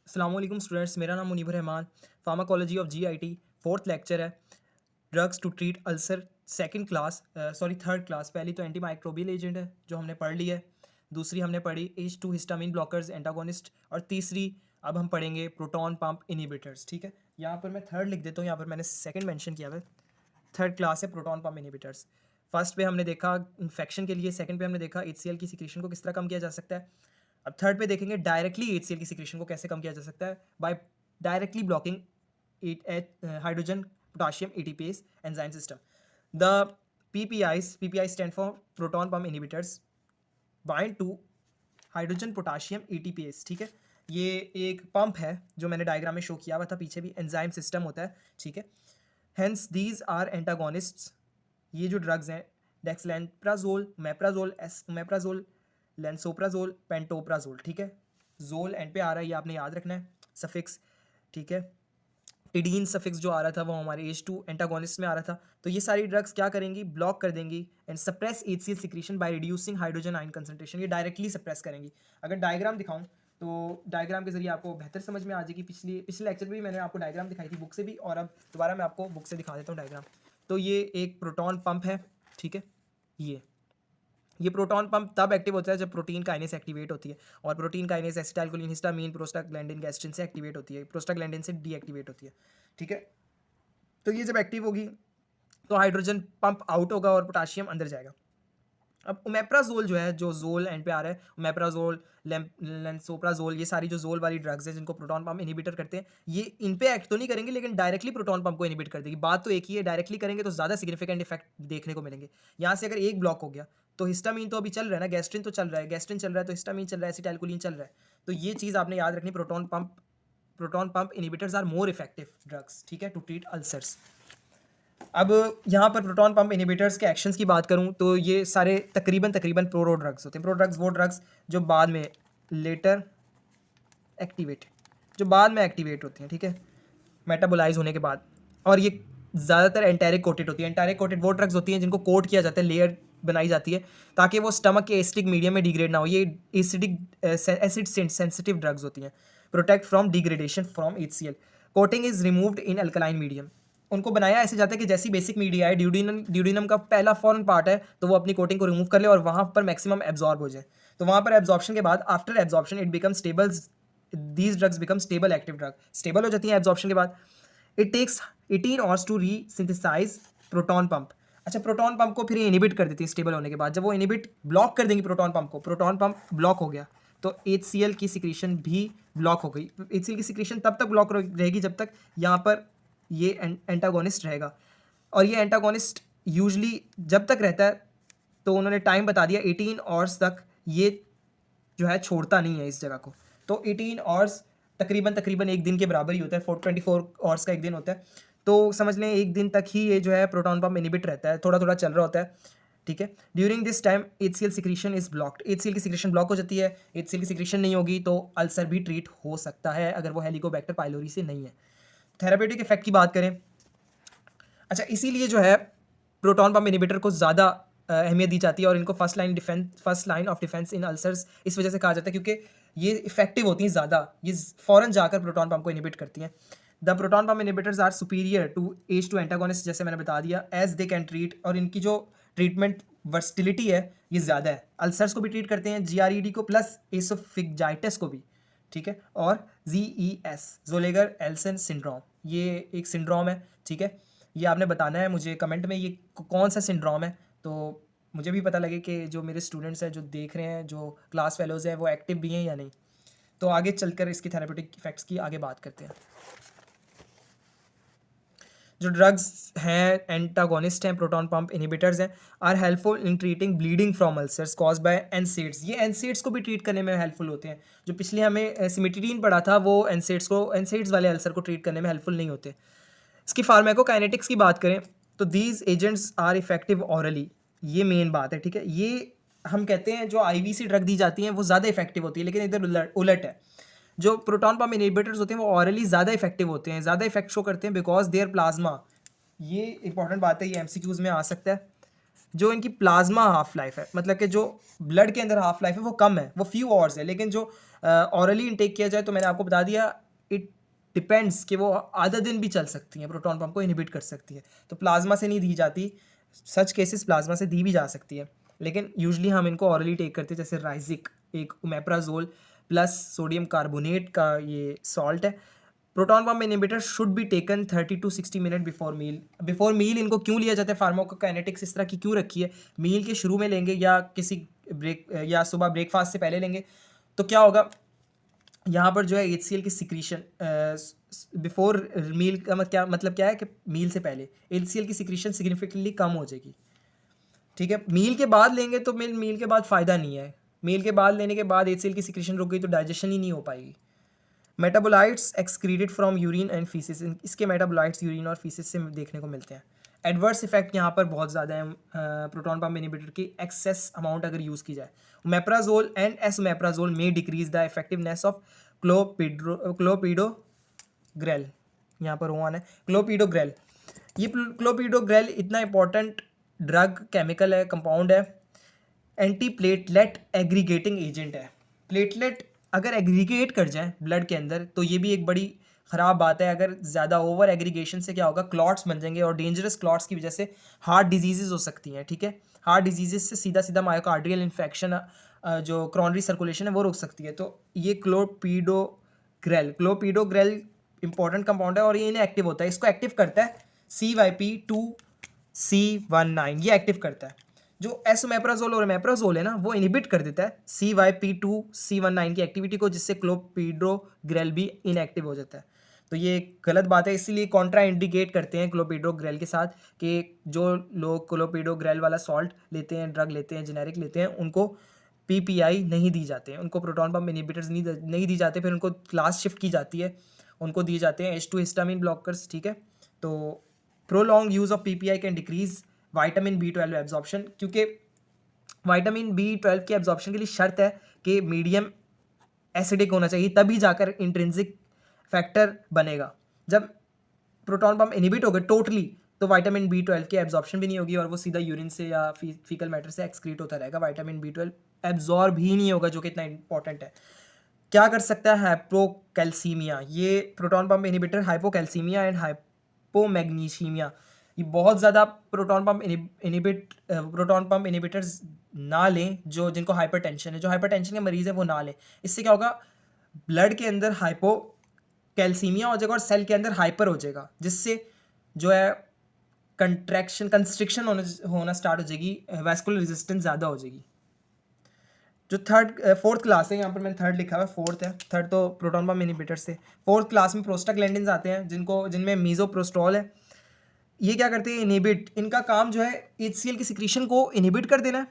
अस्सलाम वालेकुम स्टूडेंट्स, मेरा नाम Munibar Rahman. Pharmacology of GIT fourth lecture है। Drugs to treat ulcer second class, third class. पहली तो एंटी माइक्रोबियल एजेंट है जो हमने पढ़ ली है। दूसरी हमने पढ़ी H2 हिस्टामिन ब्लॉकर्स एंटागोनिस्ट। और तीसरी अब हम पढ़ेंगे प्रोटॉन पंप इनिबिटर्स। ठीक है, यहाँ पर मैं थर्ड लिख देता हूँ, यहाँ पर मैंने सेकंड मेंशन किया हुआ है। थर्ड क्लास है प्रोटॉन पंप इनिबिटर्स। फर्स्ट पे हमने देखा इन्फेक्शन के लिए, सेकंड पे हमने देखा HCl की सिक्रेशन को किस तरह कम किया जा सकता है। अब थर्ड पे देखेंगे डायरेक्टली HCl की सिक्रेशन को कैसे कम किया जा सकता है by directly blocking hydrogen potassium ATPase enzyme system. The PPI stand for proton pump inhibitors bind to hydrogen potassium ATPase. ठीक है, ये एक पंप है जो मैंने डायग्राम में शो किया हुआ था, पीछे भी एंजाइम सिस्टम होता है। ठीक है, हेंस दीज आर एंटागोनिस्ट्स। ये जो ड्रग्स हैं डेक्सलैंप्राजोल, मेप्राजोल, लेंसोप्राजोल, पेंटोप्राजोल। ठीक है, जोल एंड पे आ रहा है, ये आपने याद रखना है सफिक्स। ठीक है, टिडीन सफिक्स जो आ रहा था वो हमारे H2 एंटागोनिस्ट में आ रहा था। तो ये सारी ड्रग्स क्या करेंगी, ब्लॉक कर देंगी and suppress HCl secretion by reducing hydrogen ion concentration. ये डायरेक्टली सप्रेस करेंगी। अगर डायग्राम दिखाऊं तो डायग्राम के जरिए आपको बेहतर समझ में आ जाएगी। पिछले लेक्चर में भी मैंने आपको डायग्राम दिखाई थी बुक से भी, और अब दोबारा मैं आपको बुक से दिखा देता हूँ डायग्राम। तो ये एक प्रोटॉन पंप है। ठीक है, ये प्रोटॉन पंप तब एक्टिव होता है जब प्रोटीन काइनेस एक्टिवेट होती है, और protein kinase acetylcholine, histamine, prostaglandin, gastrin से एक्टिवेट होती है, प्रोस्टाग्लैंडिन से डीएक्टिवेट होती है। ठीक है, तो ये जब एक्टिव होगी तो हाइड्रोजन पंप आउट होगा और पोटाशियम अंदर जाएगा। अब ओमेप्राजोल जो है, जो जोल एंड पे आ रहा है, ओमेप्राजोल, लेंसोप्राजोल, ये सारी जो जोल वाली ड्रग्स हैं जिनको प्रोटॉन पंप इनिबिटर करते हैं, ये इन पे एक्ट तो नहीं करेंगे लेकिन डायरेक्टली प्रोटॉन पंप को इनिबिट कर देगी। बात तो एक ही है, डायरेक्टली करेंगे तो ज़्यादा सिग्निफिकेंट इफेक्ट देखने को मिलेंगे। यहाँ से अगर एक ब्लॉक हो गया तो हिस्टामीन तो अभी चल रहा है ना, गैस्ट्रिन तो चल रहा है, गैस्ट्रिन चल रहा है तो हिस्टामीन चल रहा है, एसिटाइलकोलिन चल रहा है। तो ये चीज़ आपने याद रखनी, proton pump inhibitors are more effective drugs. ठीक है, टू ट्रीट अल्सर्स। अब यहाँ पर प्रोटॉन पंप इनिबिटर्स के एक्शंस की बात करूँ तो ये सारे तकरीबन प्रो ड्रग्स होते हैं। प्रो ड्रग्स वो ड्रग्स जो बाद में लेटर एक्टिवेट जो बाद में एक्टिवेट होती हैं। ठीक है, मेटाबोलाइज होने के बाद। और ये ज़्यादातर एंटेरिक कोटेड होती है। एंटेरिक कोटेड वो ड्रग्स होती हैं जिनको कोट किया जाता है, लेयर बनाई जाती है ताकि वो स्टमक के एसिडिक मीडियम में डिग्रेड ना हो। ये एसिड सेंसिटिव ड्रग्स होती हैं। Protect from degradation from HCl। Coating is removed in alkaline medium. उनको बनाया ऐसे जाता है कि जैसी बेसिक मीडिया है, ड्यूडिनम का पहला फॉरेन पार्ट है, तो वो अपनी कोटिंग को रिमूव कर ले और वहाँ पर मैक्सिमम एब्जॉर्ब हो जाए। तो वहाँ पर एब्जॉर्प्शन के बाद, after absorption it become stable, these drugs become stable active drug. Stable हो जाती हैं एब्जॉर्प्शन के बाद। It takes 18 hours to resynthesize proton pump. अच्छा, प्रोटॉन पंप को फिर इनिबिट कर देती है स्टेबल होने के बाद। जब वो इनिबिट ब्लॉक कर देंगी प्रोटॉन पंप को, प्रोटॉन पंप ब्लॉक हो गया तो HCl की सिक्रीशन भी ब्लॉक हो गई। HCl की सिक्रीशन तब तक ब्लॉक रहेगी जब तक यहाँ पर ये एंटागोनिस्ट रहेगा। और ये एंटागोनिस्ट यूजली जब तक रहता है, तो उन्होंने टाइम बता दिया 18 आवर्स तक, ये जो है छोड़ता नहीं है इस जगह को। तो 18 आवर्स तकरीबन एक दिन के बराबर ही होता है। 24 आवर्स का एक दिन होता है। तो समझ लें एक दिन तक ही ये जो है प्रोटॉन पंप इनिबिट रहता है, थोड़ा थोड़ा चल रहा होता है। ठीक है, during this time HCl secretion is blocked. HCl की सिक्रीशन ब्लॉक हो जाती है। HCl की सिक्रीशन नहीं होगी तो अल्सर भी ट्रीट हो सकता है अगर वो हेलिकोबैक्टर पाइलोरी से नहीं है। थेरापेटिक इफेक्ट की बात करें, अच्छा, इसीलिए जो है प्रोटॉन पंप इनिबिटर को ज़्यादा अहमियत दी जाती है और इनको first line of defence in ulcers इस वजह से कहा जाता है क्योंकि ये इफेक्टिव होती हैं ज़्यादा, ये फ़ौरन जाकर प्रोटॉन पंप को इनिबिट करती हैं। The proton pump inhibitors are superior to H2 antagonist, जैसे मैंने बता दिया, एज दे कैन ट्रीट, और इनकी जो ट्रीटमेंट वर्सटिलिटी है ये ज़्यादा है। अल्सर्स को भी ट्रीट करते हैं, GRED को प्लस एसोफिगजाइटिस को भी। ठीक है, और ZES ज़ोलेगर एल्सन सिंड्रोम, ये एक सिंड्रोम है। ठीक है, ये आपने बताना है मुझे कमेंट में ये कौन सा सिंड्रोम है, तो मुझे भी पता लगे कि जो मेरे स्टूडेंट्स हैं, जो देख रहे हैं, जो क्लास फेलोज़ हैं, वो एक्टिव भी हैं या नहीं। तो आगे चलकर इसकी थेरेपेटिक इफेक्ट्स की आगे बात करते हैं। जो ड्रग्स हैं एंटागोनिस्ट हैं, प्रोटॉन पंप इनिबिटर्स हैं, are helpful in treating bleeding from ulcers cause by NSAIDs. ये एनसेड्स को भी ट्रीट करने में हेल्पफुल होते हैं। जो पिछले हमें सिमिटीडीन पढ़ा था वो एनसेड्स वाले अल्सर को ट्रीट करने में हेल्पफुल नहीं होते। इसकी फार्माकोकाइनेटिक्स की बात करें तो these agents are effective orally, ये मेन बात है। ठीक है, ये हम कहते हैं जो IV से ड्रग दी जाती हैं वो ज़्यादा इफेक्टिव होती है, लेकिन इधर उलट है। जो प्रोटॉन पंप इनिबिटर्स होते हैं वो ऑरली ज़्यादा इफेक्टिव होते हैं, ज़्यादा इफेक्ट शो करते हैं बिकॉज देयर प्लाज्मा, ये इंपॉर्टेंट बात है, ये MCQs में आ सकता है। जो इनकी प्लाज्मा हाफ लाइफ है, मतलब कि जो ब्लड के अंदर हाफ लाइफ है वो कम है, वो फ्यू आवर्स है, लेकिन जो ऑरली इनटेक किया जाए तो मैंने आपको बता दिया इट डिपेंड्स कि वो आधा दिन भी चल सकती हैं, प्रोटॉन पंप को इनहिबिट कर सकती है। तो प्लाज्मा से नहीं दी जाती, सच केसेस प्लाज्मा से दी भी जा सकती है, लेकिन यूजली हम इनको ऑरली टेक करते हैं। जैसे राइजिक एक ओमेप्राजोल प्लस सोडियम कार्बोनेट का ये सॉल्ट है। Proton pump inhibitor should be taken 30 to 60 minute before meal. Before meal इनको क्यों लिया जाता है, फार्माकोकाइनेटिक्स इस तरह की क्यों रखी है, मील के शुरू में लेंगे या किसी ब्रेक या सुबह ब्रेकफास्ट से पहले लेंगे तो क्या होगा, यहाँ पर जो है HCl की सिक्रीशन बिफोर मील का मतलब क्या है कि मील से पहले HCl की सिक्रीशन सिग्निफिकेंटली कम हो जाएगी। ठीक है, मील के बाद लेंगे तो मील के बाद फ़ायदा नहीं है, मील के बाद लेने के बाद HCl की सिक्रीशन रुक गई तो डाइजेशन ही नहीं हो पाएगी। Metabolites excreted from urine and faeces, इसके मेटाबोलाइट्स यूरिन और फीसिस से देखने को मिलते हैं। एडवर्स इफेक्ट यहाँ पर बहुत ज़्यादा है प्रोटॉन पंप इनहिबिटर की एक्सेस अमाउंट अगर यूज़ की जाए। ओमेप्राजोल एंड एसोमेप्राजोल में decrease the effectiveness of clopidogrel, यहाँ पर वन है क्लोपिडोग्रेल। ये क्लोपिडोग्रेल इतना इंपॉर्टेंट ड्रग केमिकल है, कंपाउंड है, एंटी प्लेटलेट एग्रीगेटिंग एजेंट है। प्लेटलेट अगर एग्रीगेट कर जाए ब्लड के अंदर तो ये भी एक बड़ी ख़राब बात है। अगर ज़्यादा ओवर एग्रीगेशन से क्या होगा, क्लॉट्स बन जाएंगे और डेंजरस क्लॉट्स की वजह से हार्ट डिजीज़ेज हो सकती हैं। ठीक है, हार्ट डिजीज़ेज से सीधा सीधा मायोकार्डियल इन्फेक्शन, जो क्रॉनरी सर्कुलेशन है वो रुक सकती है। तो ये क्लोपिडोग्रेल इंपॉर्टेंट कंपाउंड है और ये इनएक्टिव होता है। इसको एक्टिव करता है CYP2C19, ये एक्टिव करता है। जो एसोमेप्राजोल और ओमेप्राजोल है ना वो इनहिबिट कर देता है CYP2C19 की एक्टिविटी को, जिससे क्लोपिडोग्रेल भी इनएक्टिव हो जाता है। तो ये गलत बात है, इसीलिए कॉन्ट्रा इंडिकेट करते हैं क्लोपिडोग्रेल के साथ कि जो लोग क्लोपिडोग्रेल वाला सॉल्ट लेते हैं, ड्रग लेते हैं, जेनेरिक लेते हैं, उनको PPI नहीं दी जाते हैं, उनको प्रोटॉन पंप इनहिबिटर्स नहीं दी जाते, फिर उनको क्लास शिफ्ट की जाती है, उनको दिए जाते हैं H2 हिस्टामिन ब्लॉकर्स। ठीक है, तो prolong use of PPI can decrease vitamin B12 absorption, क्योंकि विटामिन B12 की एब्जॉर्प्शन के लिए शर्त है कि मीडियम एसिडिक होना चाहिए, तभी जाकर इंट्रिंसिक फैक्टर बनेगा। जब प्रोटॉन पंप इनहिबिट हो गए टोटली तो विटामिन B12 की एब्जॉर्प्शन भी नहीं होगी और वो सीधा यूरिन से या फीकल मैटर से एक्सक्रीट होता रहेगा, विटामिन B12 एब्जॉर्ब ही नहीं होगा, जो कि इतना इंपॉर्टेंट है। क्या कर सकता है हाइपोकैल्सीमिया, ये proton pump inhibitor hypocalcemia and hypomagnesemia, ये बहुत ज़्यादा प्रोटॉन पंप इनहिबिटर्स ना लें, जो जिनको हाइपरटेंशन है, जो हाइपरटेंशन के मरीज़ है वो ना लें। इससे क्या होगा, ब्लड के अंदर हाइपोकैल्सीमिया हो जाएगा और सेल के अंदर हाइपर हो जाएगा, जिससे जो है कंस्ट्रिक्शन होना स्टार्ट हो जाएगी, वैस्कुलर रेजिस्टेंस ज़्यादा हो जाएगी। जो फोर्थ क्लास है, यहाँ पर मैंने थर्ड लिखा हुआ है, फोर्थ है, थर्ड तो प्रोटॉन पंप इनहिबिटर से। फोर्थ क्लास में प्रोस्टाग्लैंडिन्स आते हैं जिनमें मीजोप्रोस्टॉल है। ये क्या करते हैं, इनहिबिट, इनका काम जो है HCl की सिक्रीशन को इनहिबिट कर देना है,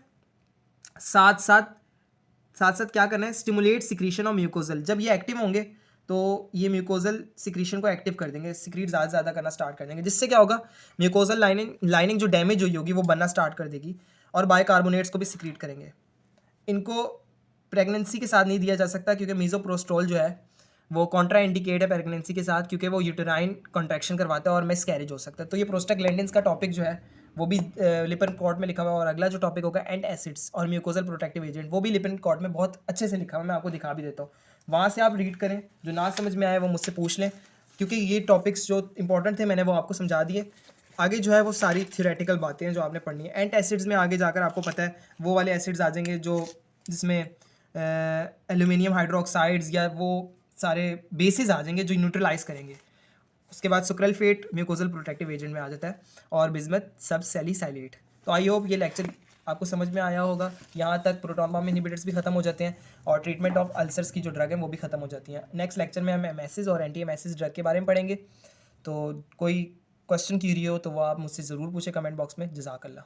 साथ साथ क्या करना है, स्टिमुलेट सिक्रीशन ऑफ म्यूकोजल। जब ये एक्टिव होंगे तो ये म्यूकोजल सिक्रीशन को एक्टिव कर देंगे, सिक्रीट ज़्यादा करना स्टार्ट कर देंगे, जिससे क्या होगा, म्यूकोजल लाइनिंग जो डैमेज हुई होगी वो बनना स्टार्ट कर देगी और बाइकार्बोनेट्स को भी सिक्रीट करेंगे। इनको प्रेगनेंसी के साथ नहीं दिया जा सकता, क्योंकि मीजोप्रोस्टोल जो है वो कॉन्ट्रा इंडिकेट है प्रेगनेंसी के साथ, क्योंकि वो यूटेराइन कॉन्ट्रैक्शन करवाता है और मिसकैरेज हो सकता है। तो ये प्रोस्टाग्लैंडिन्स का टॉपिक जो है वो भी लिपिन कोड में लिखा हुआ है। और अगला जो टॉपिक होगा एंट एसिड्स और म्यूकोजल प्रोटेक्टिव एजेंट, वो भी लिपिन कोड में बहुत अच्छे से लिखा हुआ है, मैं आपको दिखा भी देता हूँ, वहाँ से आप रीड करें। जो ना समझ में आए वो मुझसे पूछ लें, क्योंकि ये टॉपिक्स जो इंपॉर्टेंट थे मैंने वो आपको समझा दिए। आगे जो है वो सारी थ्योरेटिकल बातें हैं जो आपने पढ़नी है। एंट एसिड्स में आगे जाकर आपको पता है वो वाले एसिड्स आ जाएंगे जिसमें एल्यूमिनियम हाइड्रोक्साइड्स या वो सारे बेसिस आ जाएंगे जो न्यूट्रलाइज करेंगे। उसके बाद सुक्रलफेट म्यूकोजल प्रोटेक्टिव एजेंट में आ जाता है और बिस्मथ सब सैलिसाइलेट। तो आई होप ये लेक्चर आपको समझ में आया होगा। यहाँ तक प्रोटॉन पंप इनहिबिटर्स भी खत्म हो जाते हैं और ट्रीटमेंट ऑफ अल्सर्स की जो ड्रग है वो भी खत्म हो जाती हैं। नेक्स्ट लेक्चर में हम एमएसिस और एंटी एमएसिस ड्रग के बारे में पढ़ेंगे। तो कोई क्वेश्चन क्यूरी हो तो वो आप मुझसे ज़रूर पूछें कमेंट बॉक्स में। जज़ाकल्लाह।